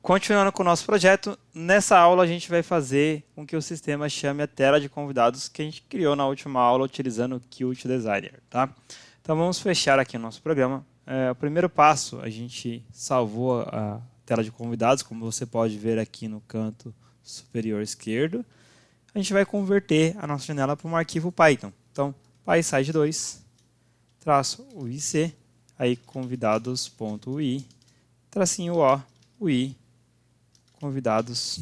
Continuando com o nosso projeto, nessa aula a gente vai fazer com que o sistema chame a tela de convidados que a gente criou na última aula utilizando o Qt Designer, tá? Então vamos fechar aqui o nosso programa. O primeiro passo, a gente salvou a tela de convidados, como você pode ver aqui no canto superior esquerdo. A gente vai converter a nossa janela para um arquivo Python. Então, PySide2, traço UIC, aí convidados.ui, tracinho O, UI, convidados.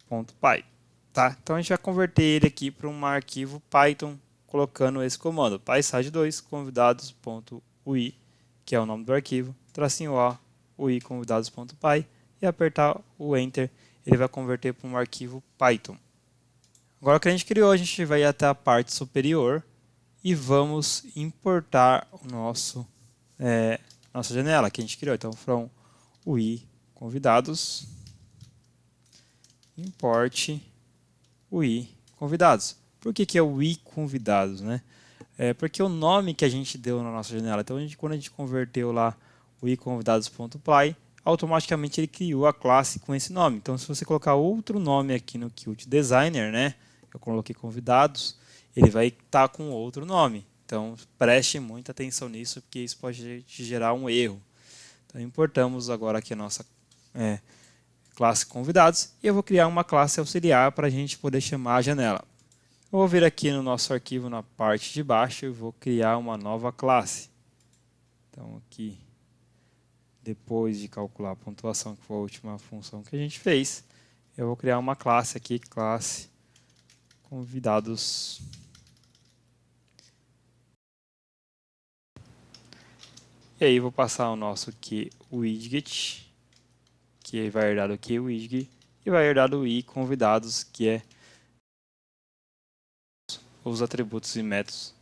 .py, tá? Então a gente vai converter ele aqui para um arquivo Python colocando esse comando PySide2 convidados.ui, que é o nome do arquivo, tracinho O, UI convidados.py e apertar o Enter, ele vai converter para um arquivo Python. Agora que a gente criou, a gente vai até a parte superior e vamos importar o nossa janela que a gente criou. Então, from UI convidados, import UI convidados. Por que é o UI convidados, né? Porque o nome que a gente deu na nossa janela. Então, quando a gente converteu lá o UI convidados.py, automaticamente ele criou a classe com esse nome. Então, se você colocar outro nome aqui no Qt Designer, né? Eu coloquei convidados, ele vai estar com outro nome. Então, preste muita atenção nisso, porque isso pode te gerar um erro. Então, importamos agora aqui a nossa classe convidados e eu vou criar uma classe auxiliar para a gente poder chamar a janela. Eu vou vir aqui no nosso arquivo na parte de baixo e vou criar uma nova classe. Então, aqui, depois de calcular a pontuação, que foi a última função que a gente fez, eu vou criar uma classe aqui, classe convidados. E aí vou passar o nosso widget, que vai herdar do widget, e vai herdar do i convidados, que é os atributos e métodos,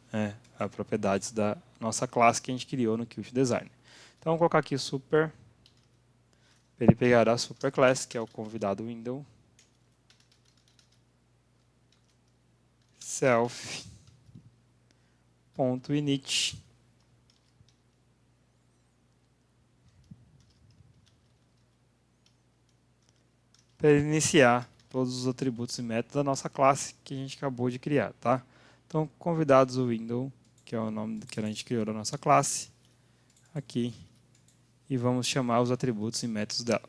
as propriedades da nossa classe que a gente criou no Qt Designer. Então vamos colocar aqui super, ele pegará a superclass, que é o convidado window, self.init, para iniciar todos os atributos e métodos da nossa classe que a gente acabou de criar, tá? Então, convidados window, que é o nome que a gente criou da nossa classe, aqui, e vamos chamar os atributos e métodos dela.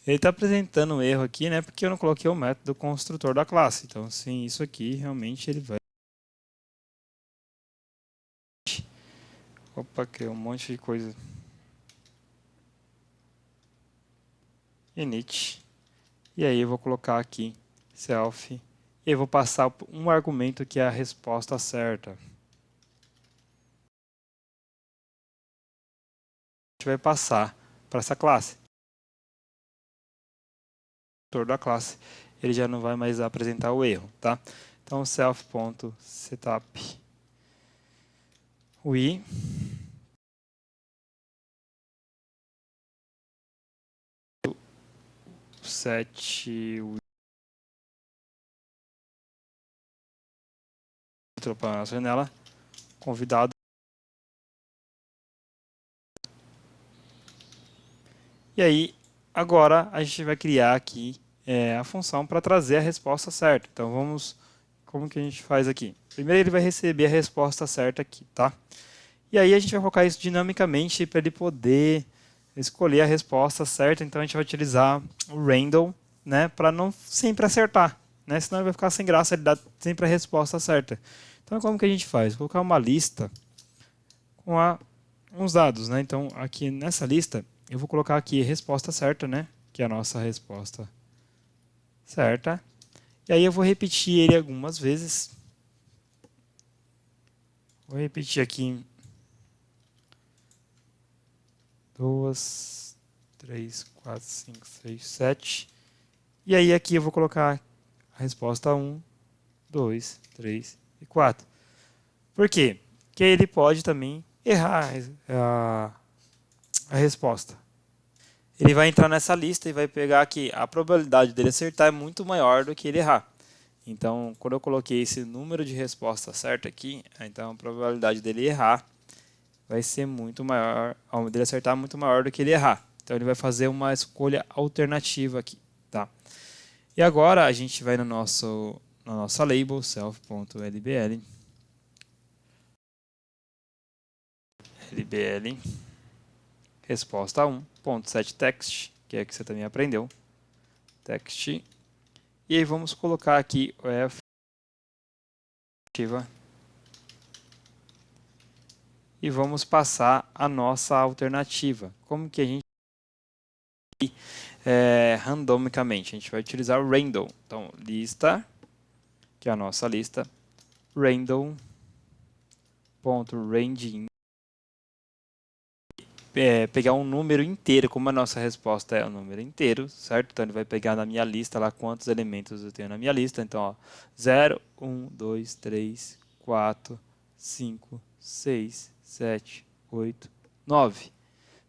Ele está apresentando um erro aqui, né? Porque eu não coloquei o método construtor da classe. Então, sem isso aqui, realmente ele vai... Opa, criou um monte de coisa. Init. E aí eu vou colocar aqui self. E eu vou passar um argumento que é a resposta certa. A gente vai passar para essa classe. Da classe, ele já não vai mais apresentar o erro, tá? Então, self.setup UI set para a nossa janela, convidado. E aí, agora a gente vai criar aqui a função para trazer a resposta certa. Então, como que a gente faz aqui? Primeiro ele vai receber a resposta certa aqui, tá? E aí a gente vai colocar isso dinamicamente para ele poder escolher a resposta certa. Então, a gente vai utilizar o random, né, para não sempre acertar, né? Senão ele vai ficar sem graça, ele dá sempre a resposta certa. Então, como que a gente faz? Vou colocar uma lista com uns dados, né? Então, aqui nessa lista, eu vou colocar aqui a resposta certa, né? Que é a nossa resposta certa. E aí eu vou repetir ele algumas vezes. Vou repetir aqui 2, 3, 4, 5, 6, 7. E aí aqui eu vou colocar a resposta 1, 2, 3 e 4. Por quê? Porque ele pode também errar a resposta. Ele vai entrar nessa lista e vai pegar aqui. A probabilidade dele acertar é muito maior do que ele errar. Então, quando eu coloquei esse número de resposta certa aqui, então a probabilidade dele errar vai ser muito maior, ao dele acertar muito maior do que ele errar. Então ele vai fazer uma escolha alternativa aqui, tá? E agora a gente vai na nossa label self.lbl, lbl resposta 1.setText, que é que você também aprendeu, text, e aí vamos colocar aqui o F e vamos passar a nossa alternativa. Como que a gente randomicamente? A gente vai utilizar o random. Então, lista, que é a nossa lista, random.rangeIn, pegar um número inteiro, como a nossa resposta é um número inteiro, certo? Então ele vai pegar na minha lista lá quantos elementos eu tenho na minha lista. Então, ó, 0, 1, 2, 3, 4, 5, 6, 7, 8, 9.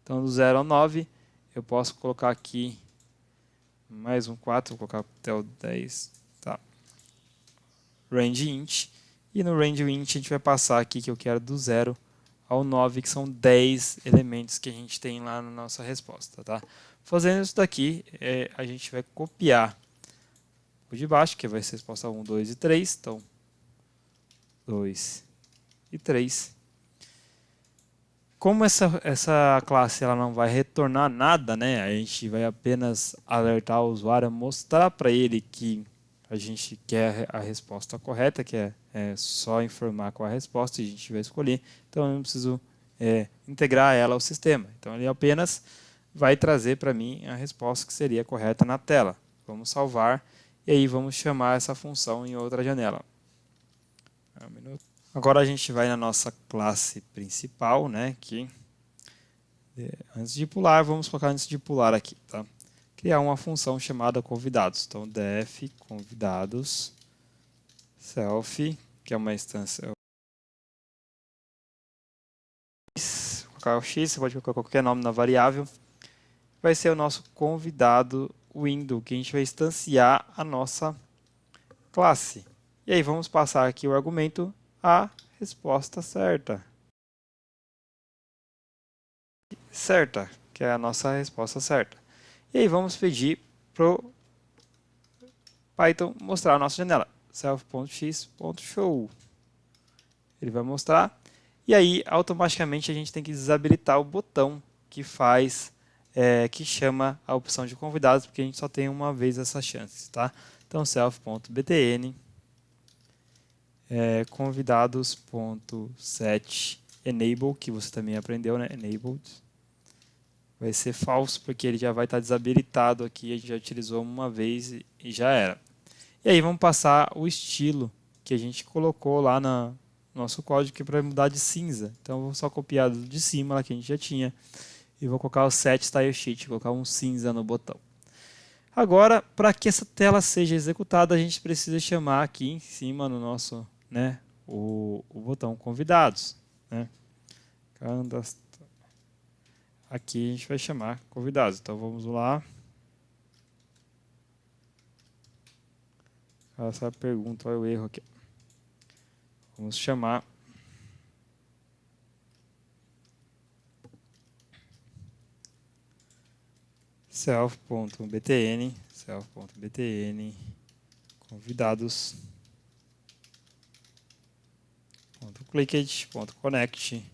Então, do 0 ao 9, eu posso colocar aqui mais um 4, vou colocar até o 10, tá? Range int. E no range int a gente vai passar aqui que eu quero do 0 ao 9, que são 10 elementos que a gente tem lá na nossa resposta, tá? Fazendo isso daqui, a gente vai copiar o de baixo, que vai ser a resposta 1, 2 e 3. Então, 2 e 3. Como essa classe ela não vai retornar nada, né? A gente vai apenas alertar o usuário, mostrar para ele que a gente quer a resposta correta, que é só informar qual é a resposta e a gente vai escolher. Então, eu não preciso integrar ela ao sistema. Então, ele apenas vai trazer para mim a resposta que seria correta na tela. Vamos salvar e aí vamos chamar essa função em outra janela. Um minuto. Agora a gente vai na nossa classe principal, né? Que antes de pular, vamos colocar antes de pular aqui, tá? Criar uma função chamada convidados. Então, def convidados self, que é uma instância. Vou colocar o x, você pode colocar qualquer nome na variável. Vai ser o nosso convidado window, que a gente vai instanciar a nossa classe. E aí vamos passar aqui o argumento a resposta certa. Certa, que é a nossa resposta certa. E aí vamos pedir para o Python mostrar a nossa janela. self.x.show. Ele vai mostrar. E aí, automaticamente, a gente tem que desabilitar o botão que faz, que chama a opção de convidados, porque a gente só tem uma vez essa chance, tá? Então, self.btn convidados.set enable, que você também aprendeu, né? Enabled. Vai ser falso, porque ele já vai estar desabilitado aqui, a gente já utilizou uma vez e já era. E aí vamos passar o estilo que a gente colocou lá no nosso código, que é para mudar de cinza. Então eu vou só copiar de cima lá que a gente já tinha e vou colocar o set style sheet, colocar um cinza no botão. Agora, para que essa tela seja executada, a gente precisa chamar aqui em cima no nosso, né, o botão convidados, né? Aqui a gente vai chamar convidados. Então vamos lá. Essa pergunta, olha o erro aqui. Vamos chamar self.btn convidados .clicked.connect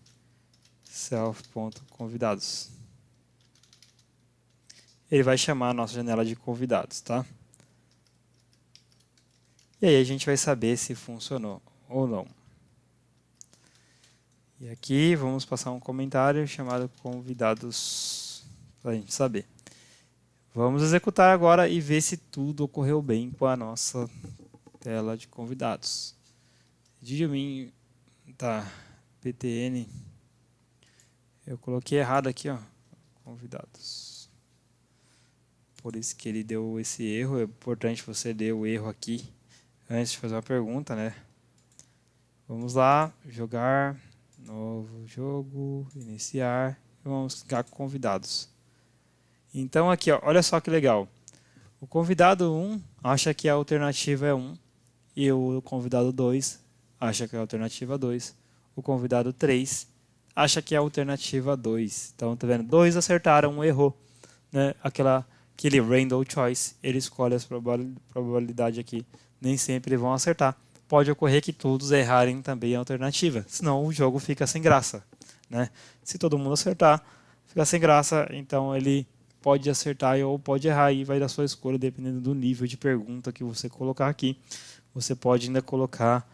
self.convidados. Ele vai chamar a nossa janela de convidados, tá? E aí a gente vai saber se funcionou ou não. E aqui vamos passar um comentário chamado convidados para a gente saber. Vamos executar agora e ver se tudo ocorreu bem com a nossa tela de convidados. Diga-me, tá, btn, eu coloquei errado aqui, ó, convidados. Por isso que ele deu esse erro, é importante você ler o erro aqui antes de fazer uma pergunta, né? Vamos lá, jogar, novo jogo, iniciar, e vamos clicar com convidados. Então aqui, ó, olha só que legal. O convidado 1 acha que a alternativa é 1 e o convidado 2 acha que a alternativa é 2. O convidado 3 acha que é a alternativa 2. Então, tá vendo? 2 acertaram, um errou. Né? Aquele random choice, ele escolhe as probabilidade aqui. Nem sempre vão acertar. Pode ocorrer que todos errarem também a alternativa, senão o jogo fica sem graça. Né? Se todo mundo acertar, fica sem graça, então ele pode acertar ou pode errar, e vai da sua escolha, dependendo do nível de pergunta que você colocar aqui. Você pode ainda colocar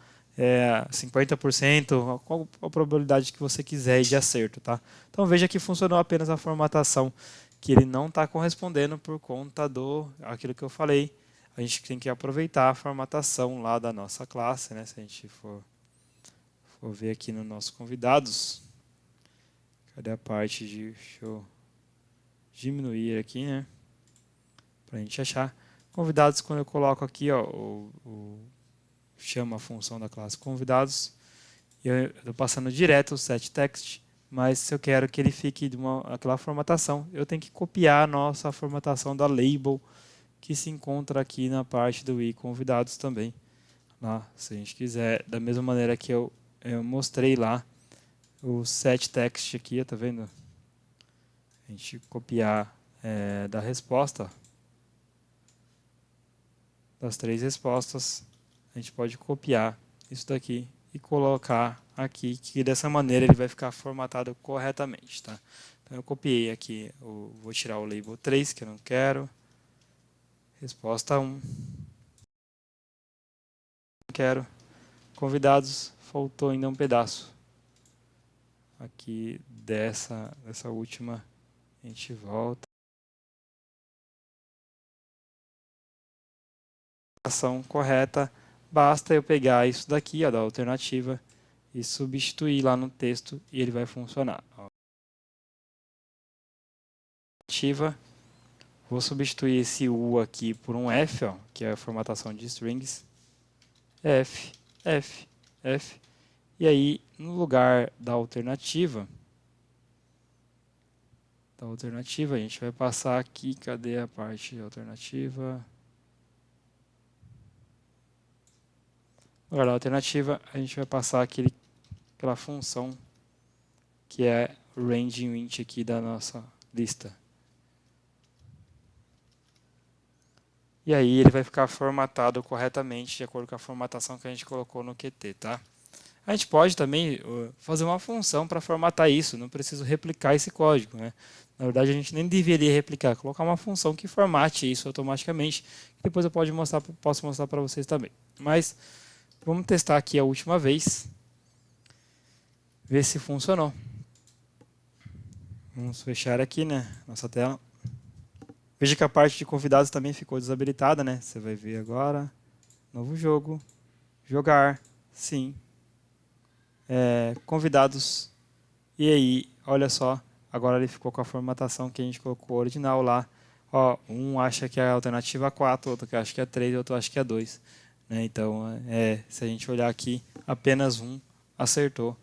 50%, qual a probabilidade que você quiser de acerto. Tá? Então veja que funcionou apenas a formatação, que ele não está correspondendo por conta aquilo que eu falei. A gente tem que aproveitar a formatação lá da nossa classe, né? Se a gente for ver aqui nos nossos convidados, cadê a parte de... Deixa eu diminuir aqui, né? Para a gente achar. Convidados, quando eu coloco aqui, ó, chama a função da classe convidados, e eu estou passando direto o setText, mas se eu quero que ele fique de aquela formatação, eu tenho que copiar a nossa formatação da label, que se encontra aqui na parte do iConvidados também. Lá, se a gente quiser, da mesma maneira que eu mostrei lá, o setText aqui, tá vendo? A gente copiar da resposta, das 3 respostas, a gente pode copiar isso daqui e colocar aqui, que dessa maneira ele vai ficar formatado corretamente. Tá? Então eu copiei aqui, vou tirar o label 3, que eu não quero. Resposta 1. Não quero. Convidados, faltou ainda um pedaço. Aqui dessa última, a gente volta. Ação correta, basta eu pegar isso daqui, ó, da alternativa, e substituir lá no texto, e ele vai funcionar. Alternativa. Vou substituir esse U aqui por um F, ó, que é a formatação de strings. F, F, F. E aí, no lugar da alternativa, a gente vai passar aqui, cadê a parte de alternativa? No lugar da alternativa, a gente vai passar aquela função que é rangeInt aqui da nossa lista. E aí ele vai ficar formatado corretamente de acordo com a formatação que a gente colocou no QT, tá? A gente pode também fazer uma função para formatar isso, não preciso replicar esse código, né? Na verdade, a gente nem deveria replicar, colocar uma função que formate isso automaticamente, que depois eu posso mostrar para vocês também. Mas vamos testar aqui a última vez, ver se funcionou. Vamos fechar aqui, né, nossa tela. Veja que a parte de convidados também ficou desabilitada, né? Você vai ver agora. Novo jogo. Jogar. Sim. Convidados. E aí, olha só. Agora ele ficou com a formatação que a gente colocou original lá. Ó, um acha que é a alternativa 4, outro que acha que é 3, outro acha que é 2. Né? Então, se a gente olhar aqui, apenas um acertou,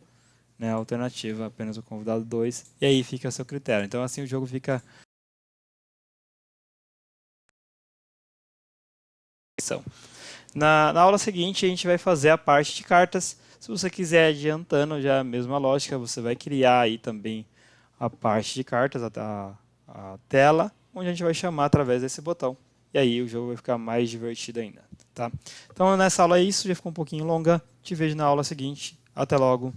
né, a alternativa, apenas o convidado 2. E aí fica a seu critério. Então, assim o jogo fica... Na aula seguinte, a gente vai fazer a parte de cartas. Se você quiser adiantando já a mesma lógica, você vai criar aí também a parte de cartas, a tela, onde a gente vai chamar através desse botão. E aí o jogo vai ficar mais divertido ainda. Tá? Então nessa aula é isso, já ficou um pouquinho longa. Te vejo na aula seguinte. Até logo.